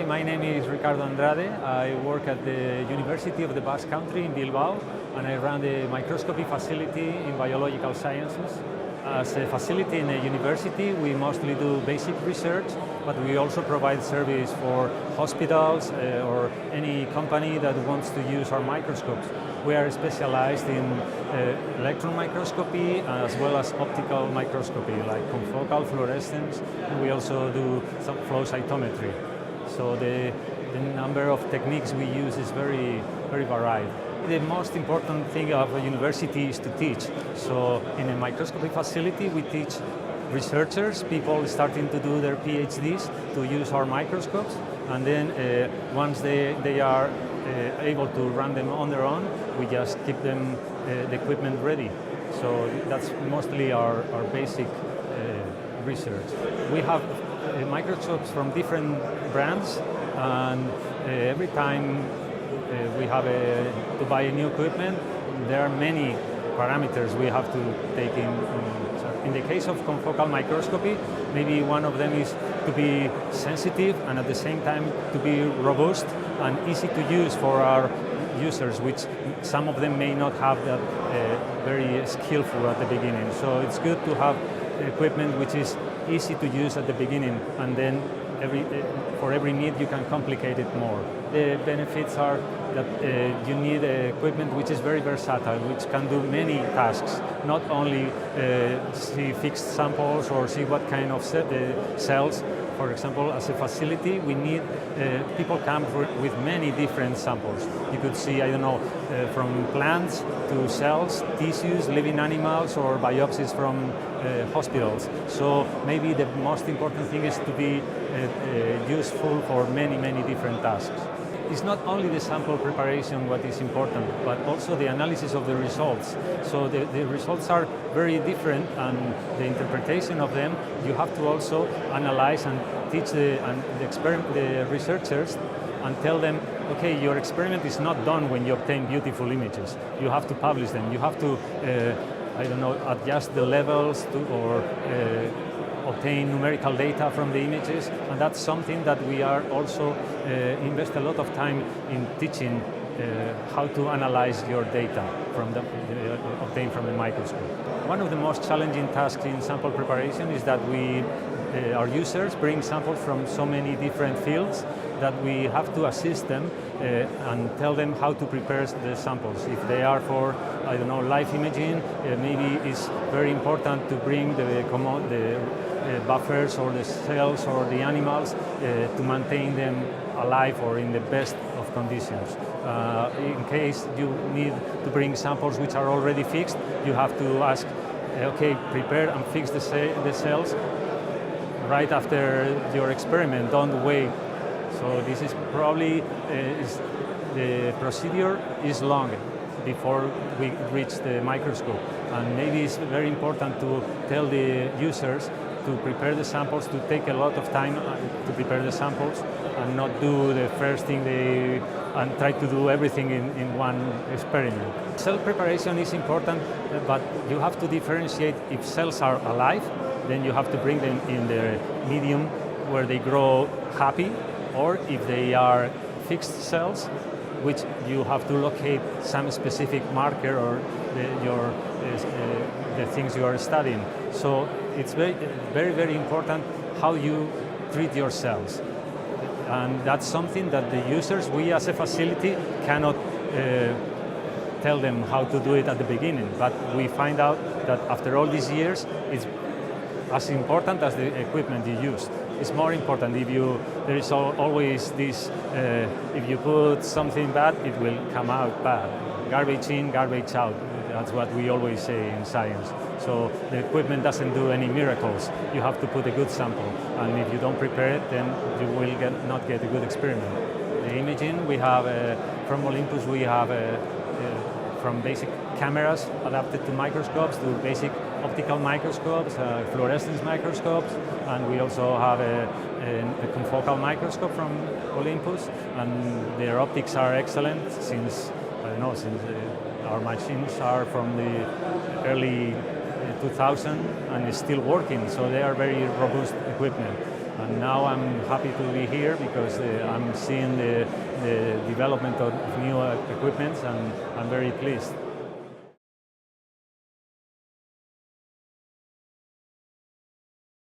my name is Ricardo Andrade. I work at the University of the Basque Country in Bilbao, and I run the microscopy facility in biological sciences. As a facility in a university, we mostly do basic research, but we also provide service for hospitals or any company that wants to use our microscopes. We are specialized in electron microscopy as well as optical microscopy, like confocal fluorescence, and we also do some flow cytometry. So the number of techniques we use is very varied. The most important thing of a university is to teach. So in a microscopy facility, we teach researchers, people starting to do their PhDs, to use our microscopes, and then once they are able to run them on their own, we just keep them the equipment ready. So that's mostly our basic research. We have microscopes from different brands, and every time we have to buy a new equipment, there are many parameters we have to take in. In the case of confocal microscopy, maybe one of them is to be sensitive and at the same time to be robust and easy to use for our users, which some of them may not have that very skillful at the beginning. So it's good to have equipment which is easy to use at the beginning, and then for every need you can complicate it more. The benefits are that you need equipment which is very versatile, which can do many tasks, not only see fixed samples or see what kind of cells. For example, as a facility, we need people come with many different samples. You could see, I don't know, from plants to cells, tissues, living animals, or biopsies from hospitals. So maybe the most important thing is to be useful for many different tasks. It's not only the sample preparation what is important, but also the analysis of the results. So the results are very different, and the interpretation of them, you have to also analyze and teach the researchers and tell them, okay, your experiment is not done when you obtain beautiful images. You have to publish them. You have to, I don't know, adjust the levels or obtain numerical data from the images, and that's something that we are also invest a lot of time in teaching how to analyze your data from obtained from the microscope. One of the most challenging tasks in sample preparation is that our users bring samples from so many different fields that we have to assist them and tell them how to prepare the samples. If they are for, I don't know, live imaging, maybe it's very important to bring the buffers or the cells or the animals to maintain them alive or in the best of conditions. In case you need to bring samples which are already fixed, you have to ask, okay, prepare and fix the cells right after your experiment, don't wait. So this is probably, the procedure is long before we reach the microscope. And maybe it's very important to tell the users to prepare the samples, to take a lot of time to prepare the samples and not do the first thing and try to do everything in one experiment. Cell preparation is important, but you have to differentiate if cells are alive, then you have to bring them in the medium where they grow happy, or if they are fixed cells, which you have to locate some specific marker or the things you are studying. So it's very important how you treat your cells. And that's something that the users, we as a facility, cannot tell them how to do it at the beginning. But we find out that after all these years, it's as important as the equipment you use. It's more important. There is always this, if you put something bad, it will come out bad. Garbage in, garbage out. That's what we always say in science. So the equipment doesn't do any miracles. You have to put a good sample. And if you don't prepare it, then you will not get a good experiment. The imaging, we have, from Olympus, we have from basic cameras adapted to microscopes to basic optical microscopes, fluorescence microscopes, and we also have a confocal microscope from Olympus, and their optics are excellent since, I don't know, since our machines are from the early 2000 and is still working, so they are very robust equipment. And now I'm happy to be here because I'm seeing the development of new equipment, and I'm very pleased.